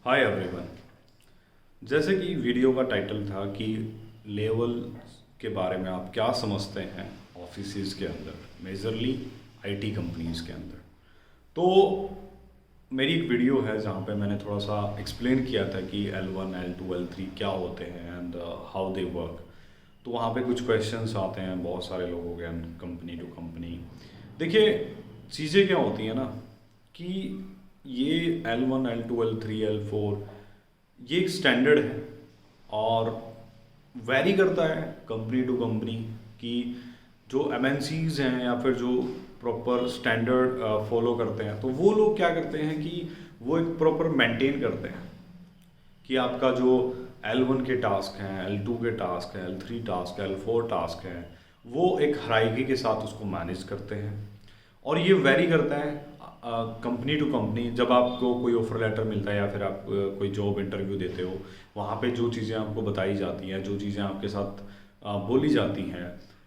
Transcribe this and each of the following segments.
Hi everyone. जैसे कि video का टाइटल था कि लेवल के बारे में आप क्या समझते हैं ऑफिसेज के अंदर, मेजरली आईटी कंपनीज के अंदर। तो मेरी एक वीडियो है जहाँ पे मैंने थोड़ा सा एक्सप्लेन किया था कि L1 L2 L3 क्या होते हैं एंड हाउ दे वर्क। तो वहाँ पे कुछ क्वेश्चंस आते हैं बहुत सारे लोगों के, कंपनी टू कंपनी। देखिए, चीज़ें क्या होती हैं ना कि ये L1 L2 L3 L4 ये एक स्टैंडर्ड है और वैरी करता है कंपनी टू कंपनी कि जो एमएनसीज हैं या फिर जो प्रॉपर स्टैंडर्ड फॉलो करते हैं, तो वो लोग क्या करते हैं कि वो एक प्रॉपर मेंटेन करते हैं कि आपका जो L1 के टास्क हैं, L2 के टास्क हैं, L3 टास्क है, L4 टास्क हैं, वो एक हायरार्की के साथ उसको मैनेज करते हैं। और ये वेरी करता है कंपनी टू कंपनी। जब आपको कोई ऑफर लेटर मिलता है या फिर आप कोई जॉब इंटरव्यू देते हो, वहाँ पे जो चीज़ें आपको बताई जाती हैं, जो चीज़ें आपके साथ बोली जाती हैं,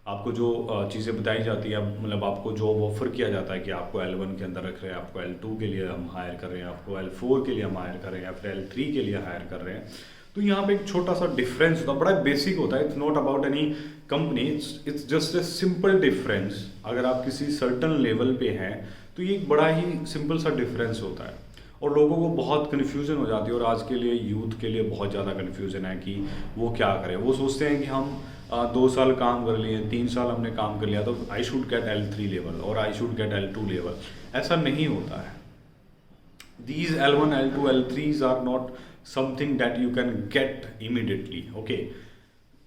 आपको जो चीज़ें बताई जाती है, मतलब आपको जॉब ऑफर किया जाता है कि आपको L1 के अंदर रख रहे हैं, आपको L2 के लिए हम हायर कर रहे हैं, आपको L4 के लिए हम हायर कर रहे हैं या फिर L3 के लिए हायर कर रहे हैं। तो यहाँ पे एक छोटा सा डिफरेंस होता है, बड़ा बेसिक होता है। It's not about any company, it's just a simple difference. अगर आप किसी सर्टन लेवल पे हैं तो ये एक बड़ा ही सिंपल सा डिफरेंस होता है और लोगों को बहुत कन्फ्यूज़न हो जाती है। और आज के लिए यूथ के लिए बहुत ज़्यादा कन्फ्यूज़न है कि वो क्या करें। वो सोचते हैं कि हम 2 साल काम कर लिए, 3 साल हमने काम कर लिया तो I should get L3 level और I should get L2 level. ऐसा नहीं होता है। These L1, L2, L3s are not something that you can get immediately. Okay.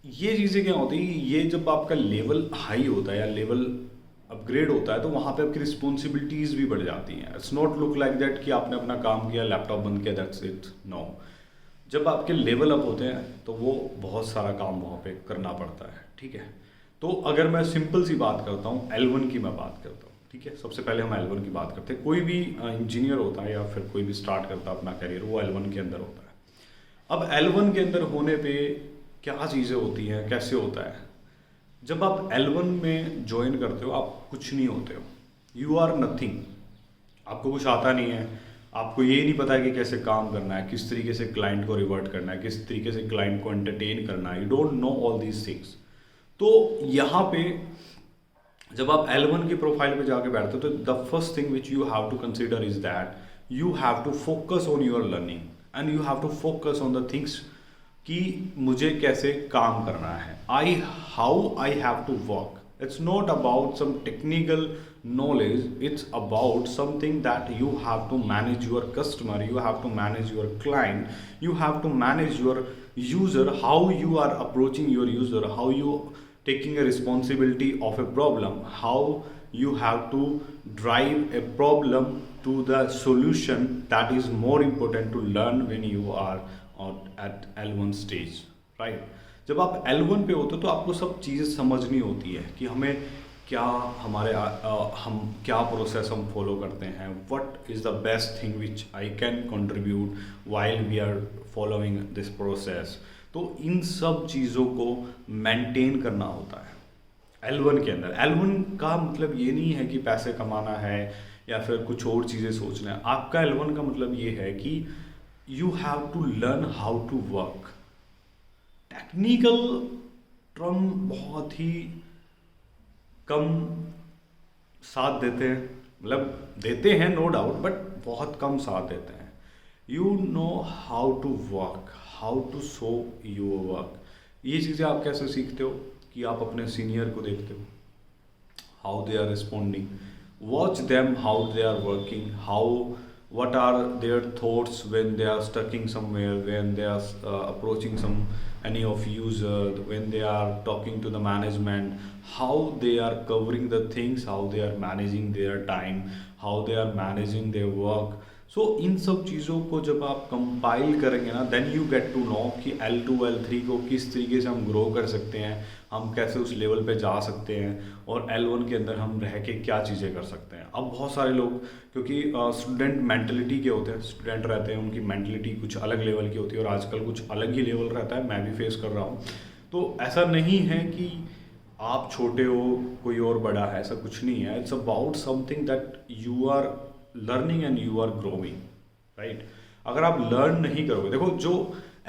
ये चीज़ें क्या होती है, ये जब आपका लेवल हाई होता है या लेवल अपग्रेड होता है तो वहाँ पे आपकी रिस्पॉन्सिबिलिटीज़ भी बढ़ जाती हैं। It's not look like that कि आपने अपना काम किया, लैपटॉप बंद किया, दैट्स इट। नो, जब आपके लेवल अप होते हैं तो वो बहुत सारा काम वहाँ पे करना पड़ता है। ठीक है, तो अगर मैं सिंपल सी बात करता हूँ, L1 की मैं बात करता हूँ। ठीक है, सबसे पहले हम L1 की बात करते हैं। कोई भी इंजीनियर होता है या फिर कोई भी स्टार्ट करता है अपना करियर, वो L1 के अंदर होता है। अब L1 के अंदर होने पे क्या चीज़ें होती हैं, कैसे होता है। जब आप L1 में ज्वाइन करते हो, आप कुछ नहीं होते हो, यू आर नथिंग। आपको कुछ आता नहीं है, आपको ये नहीं पता है कि कैसे काम करना है, किस तरीके से क्लाइंट को रिवर्ट करना है, किस तरीके से क्लाइंट को एंटरटेन करना है। You don't know all these things. तो यहाँ पे जब आप L1 की प्रोफाइल पे जाके बैठते हो तो the first thing which you have to consider is that you have to focus on your learning and you have to focus on the things कि मुझे कैसे काम करना है, how I have to work. It's not about some technical knowledge, it's about something that you have to manage your customer, you have to manage your client, you have to manage your user, how you are approaching your user, how you taking a responsibility of a problem, how you have to drive a problem to the solution. That is more important to learn when you are at L1 stage, right? जब आप L1 पे होते हो तो आपको सब चीज़ें समझनी होती है कि हमें क्या हम क्या प्रोसेस हम फॉलो करते हैं, what is the best thing which I can contribute while we are following this process. तो इन सब चीज़ों को मेंटेन करना होता है L1 के अंदर। L1 का मतलब ये नहीं है कि पैसे कमाना है या फिर कुछ और चीज़ें सोचना है। आपका L1 का मतलब ये है कि you have to learn how to work. Technical term बहुत ही कम साथ देते हैं, मतलब देते हैं नो डाउट, बट बहुत कम साथ देते हैं। You know how to work, how to show your work. ये चीज़ें आप कैसे सीखते हो कि आप अपने सीनियर को देखते हो, how they are responding, watch them how they are working, how what are their thoughts when they are stucking somewhere, when they are approaching any of user, when they are talking to the management, how they are covering the things, how they are managing their time, how they are managing their work. So इन सब चीज़ों को जब आप compile करेंगे ना, then you get to know कि L2 L3 को किस तरीके से हम ग्रो कर सकते हैं, हम कैसे उस लेवल पे जा सकते हैं और L1 के अंदर हम रह के क्या चीज़ें कर सकते हैं। अब बहुत सारे लोग, क्योंकि स्टूडेंट मेंटलिटी के होते हैं, स्टूडेंट रहते हैं, उनकी मेंटलिटी कुछ अलग लेवल की होती है और आजकल कुछ अलग ही लेवल रहता है, मैं भी फेस कर रहा हूँ। तो ऐसा नहीं है कि आप छोटे हो कोई और बड़ा है, ऐसा कुछ नहीं है। It's about something that you are learning and you are growing, right? अगर आप लर्न नहीं करोगे, देखो जो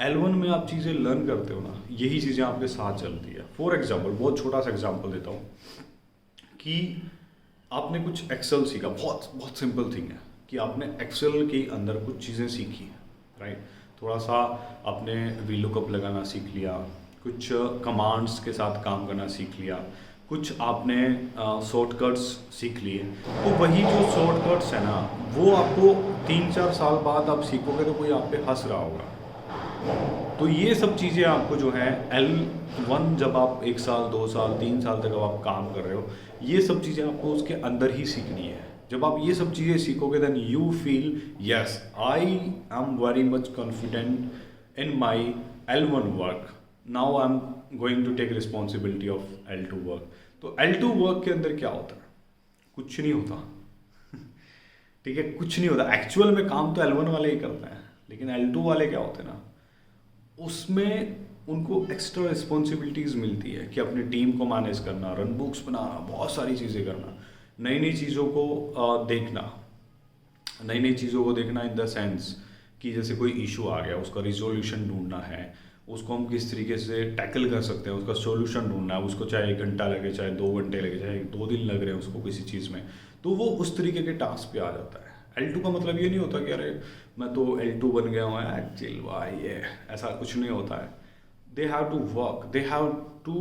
L1 में आप चीज़ें लर्न करते हो ना, यही चीज़ें आपके साथ चलती है। फॉर एग्जाम्पल, बहुत छोटा सा एग्जाम्पल देता हूँ कि आपने कुछ एक्सेल सीखा, बहुत बहुत सिंपल थिंग है कि आपने एक्सेल के अंदर कुछ चीज़ें सीखी, राइट। थोड़ा सा आपने वीलुकअप लगाना सीख लिया, कुछ कमांड्स के साथ काम करना सीख लिया, कुछ आपने शॉर्टकट्स सीख लिए। तो वही जो शॉर्टकट्स है ना, वो आपको 3-4 साल बाद आप सीखोगे तो कोई आप पे हंस रहा होगा। तो ये सब चीज़ें आपको जो है L1, जब आप 1 साल 2 साल 3 साल तक अब आप काम कर रहे हो, ये सब चीज़ें आपको उसके अंदर ही सीखनी है। जब आप ये सब चीज़ें सीखोगे then you feel yes I am very much confident in my L1 work, now I am going to take responsibility of L2 work. तो L2 वर्क के अंदर क्या होता है? कुछ नहीं होता। ठीक है, कुछ नहीं होता। एक्चुअल में काम तो L1 वाले ही करते हैं, लेकिन L2 वाले क्या होते हैं ना, उसमें उनको एक्स्ट्रा रिस्पॉन्सिबिलिटीज़ मिलती है कि अपनी टीम को मैनेज करना, रन बुक्स बनाना, बहुत सारी चीज़ें करना, नई नई चीज़ों को देखना, नई नई चीज़ों को देखना इन द सेंस कि जैसे कोई इशू आ गया, उसका रिजोल्यूशन ढूंढना है, उसको हम किस तरीके से टैकल कर सकते हैं, उसका सॉल्यूशन ढूंढना है। उसको चाहे 1 घंटा लगे, चाहे 2 घंटे लगे, चाहे 2 दिन लग रहे हैं उसको किसी चीज़ में, तो वो उस तरीके के टास्क पे आ जाता है। L2 का मतलब ये नहीं होता कि अरे मैं तो L2 बन गया हूँ चिल भाई, ये ऐसा कुछ नहीं होता है। They have to work, they have to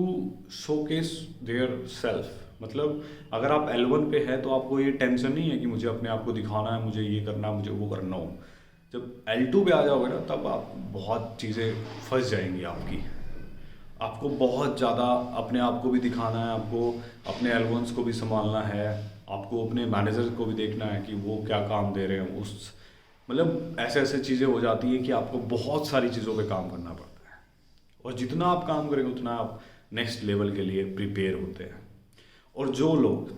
showcase their self. मतलब अगर आप L1 पे है तो आपको ये टेंशन नहीं है कि मुझे अपने आप को दिखाना है, मुझे ये करना है, मुझे वो करना हो। जब L2 पे आ जाओगे ना, तब आप बहुत चीज़ें फंस जाएंगी आपकी। आपको बहुत ज़्यादा अपने आप को भी दिखाना है, आपको अपने L1s को भी संभालना है, आपको अपने मैनेजर को भी देखना है कि वो क्या काम दे रहे हैं। उस मतलब ऐसे ऐसे चीज़ें हो जाती हैं कि आपको बहुत सारी चीज़ों पे काम करना पड़ता है, और जितना आप काम करेंगे उतना आप नेक्स्ट लेवल के लिए प्रिपेयर होते हैं। और जो लोग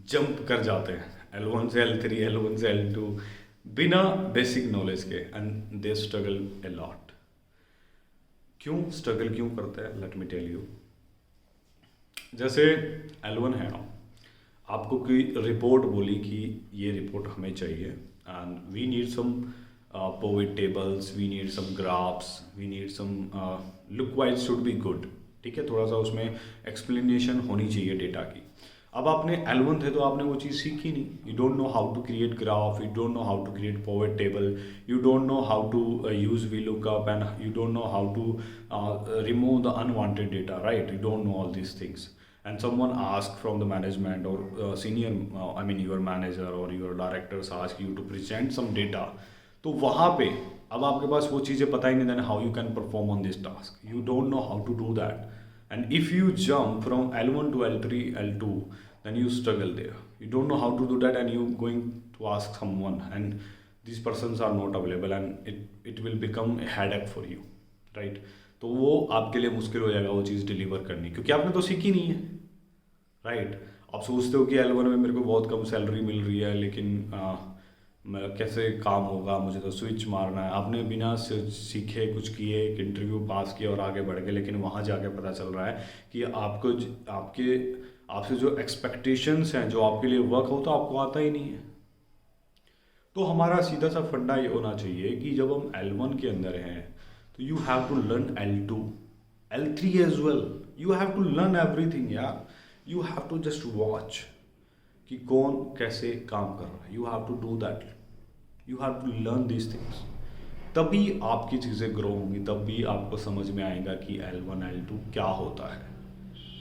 जंप कर जाते हैं L1 से L3, L1 से L2 बिना बेसिक नॉलेज के, and they struggle a lot. क्यों स्ट्रगल क्यों करते हैं? Let me tell you. जैसे L1 है ना, आपको कोई रिपोर्ट बोली कि ये रिपोर्ट हमें चाहिए and we need some pivot tables, we need some graphs, we need some look wise should be good. ठीक है, थोड़ा सा उसमें एक्सप्लेनेशन होनी चाहिए डेटा की। अब आपने L1 थे तो आपने वो चीज़ सीखी नहीं। You don't know how to create graph, you don't know how to create pivot table, you don't know how to use VLOOKUP, and you don't know how to remove the unwanted data, right? You don't know all these things. And someone asks from the management or senior, I mean your manager or your directors ask you to present some data. तो वहाँ पे अब आपके पास वो चीज़ें पता ही नहीं, then how you can perform on this task? You don't know how to do that. And if you jump from L1 to L3, L2, then you struggle there. You don't know how to do that, and you going to ask someone, and these persons are not available, and it will become a headache for you, right? तो वो आपके लिए मुश्किल हो जाएगा वो चीज़ deliver करनी, क्योंकि आपने तो सीखी नहीं है, राइट? आप सोचते हो कि L1 में मेरे को बहुत कम सैलरी मिल रही है, लेकिन मैं कैसे काम होगा, मुझे तो स्विच मारना है। आपने बिना सीखे कुछ किए, एक इंटरव्यू पास किया और आगे बढ़ गए, लेकिन वहाँ जाके पता चल रहा है कि आपको आपसे जो एक्सपेक्टेशंस हैं, जो आपके लिए वर्क होता है, आपको आता ही नहीं है। तो हमारा सीधा सा फंडा ये होना चाहिए कि जब हम L1 के अंदर हैं तो you have to learn L2, L3 as well. You have to learn everything यार। You have to just watch कि कौन कैसे काम कर रहा है। You have to do that, you have to learn this things. तभी आपकी चीज़ें ग्रो होंगी, तब भी आपको समझ में आएगा कि L1 L2 क्या होता है।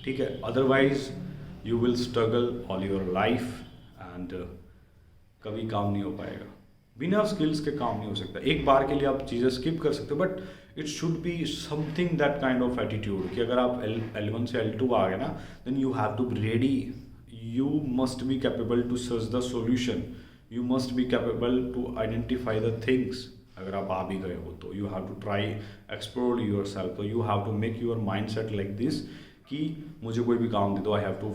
ठीक है, otherwise you will struggle all your life and कभी काम नहीं हो पाएगा। बिना स्किल्स के काम नहीं हो सकता। एक बार के लिए आप चीज़ें स्किप कर सकते हो, but it should be something that kind of attitude कि अगर आप L1 से L2 आ गए ना, then you have to be ready. You must be capable to search the solution. You must be capable to identify the things. अगर आप आ भी गए हो तो you have to try explore yourself. So you have to make your mindset like this कि मुझे कोई भी काम दे दो, I have to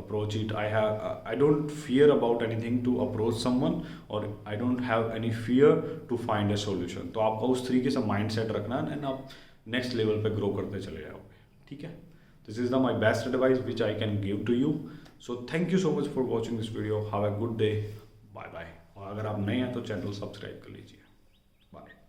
approach it. I don't fear about anything to approach someone, or I don't have any fear to find a solution. तो आपका उस तरीके से mindset रखना है, and आप next level पे grow करते चले जाओगे। ठीक है, this is my best advice which I can give to you. So thank you so much for watching this video. Have a good day. Bye bye. अगर आप नए हैं तो चैनल सब्सक्राइब कर लीजिए। बाय।